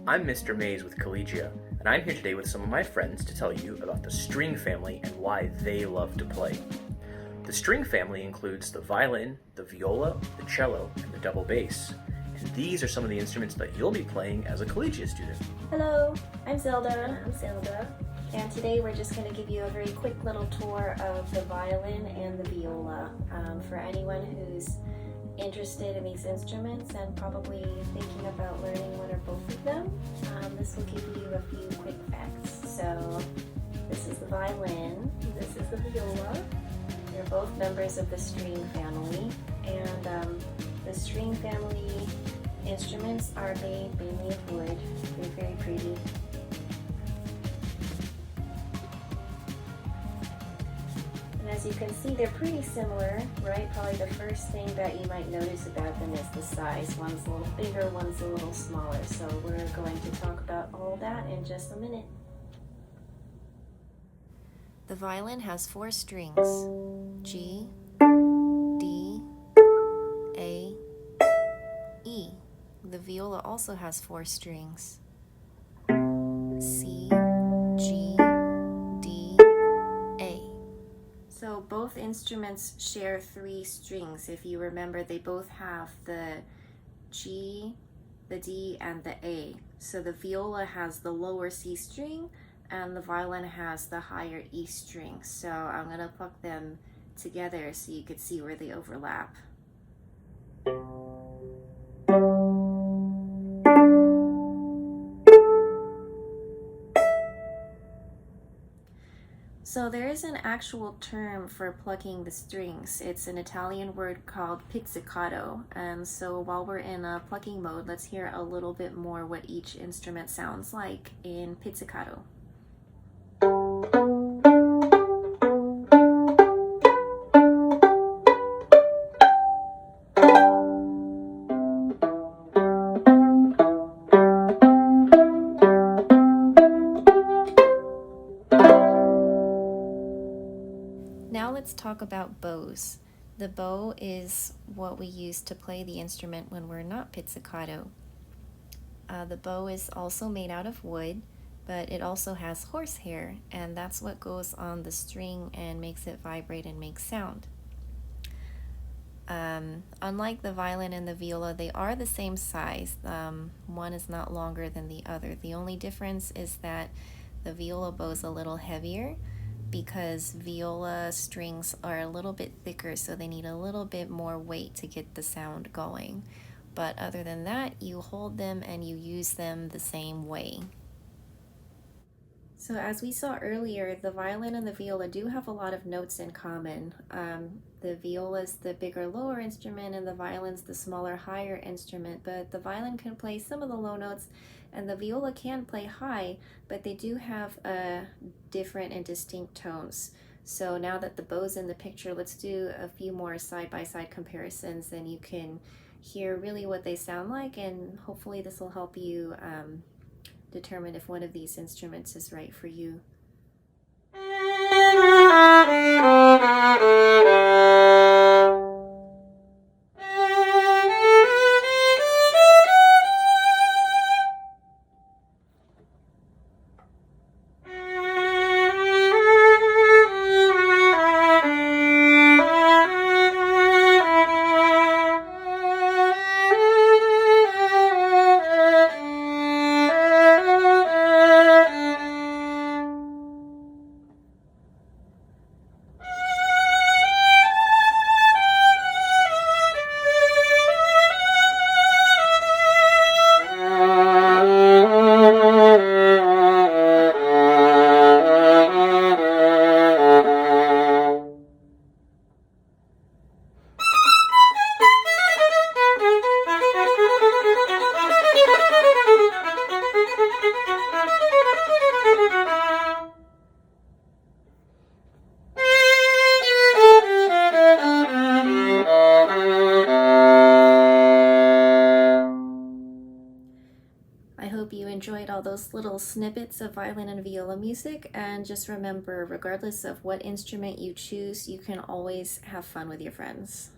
I'm Mr. Mays with Collegia, and I'm here today with some of my friends to tell you about the string family and why they love to play. The string family includes the violin, the viola, the cello, and the double bass. And these are some of the instruments that you'll be playing as a Collegia student. Hello, I'm Zelda. I'm Zelda. And today we're just going to give you a very quick little tour of the violin and the viola. For anyone who's interested in these instruments and probably thinking about learning one or both of them, this will give you a few quick facts. So this is the violin, this is the viola. They're both members of the string family, and the string family instruments are made mainly of wood. They're very pretty. And as you can see, they're pretty similar, right? Probably the first thing that you might notice about them is the size. One's a little bigger, one's a little smaller. So we're going to talk about all that in just a minute. The violin has 4 strings: G, D, A, E. The viola also has 4 strings: C, G, D, A. So both instruments share 3 strings. If you remember, they both have the G, the D, and the A. So the viola has the lower C string, and the violin has the higher E string. So I'm going to pluck them together so you could see where they overlap. So there is an actual term for plucking the strings. It's an Italian word called pizzicato. And so while we're in a plucking mode, let's hear a little bit more what each instrument sounds like in pizzicato. Now let's talk about bows. The bow is what we use to play the instrument when we're not pizzicato. The bow is also made out of wood, but it also has horsehair, and that's what goes on the string and makes it vibrate and make sound. Unlike the violin and the viola, they are the same size. One is not longer than the other. The only difference is that the viola bow is a little heavier because viola strings are a little bit thicker, so they need a little bit more weight to get the sound going. But other than that, you hold them and you use them the same way. So as we saw earlier, the violin and the viola do have a lot of notes in common. The viola is the bigger lower instrument and the violin's the smaller higher instrument, but the violin can play some of the low notes and the viola can play high, but they do have different and distinct tones. So now that the bow's in the picture, let's do a few more side-by-side comparisons and you can hear really what they sound like, and hopefully this will help you determine if one of these instruments is right for you. enjoyed all those little snippets of violin and viola music, and just remember, regardless of what instrument you choose, you can always have fun with your friends.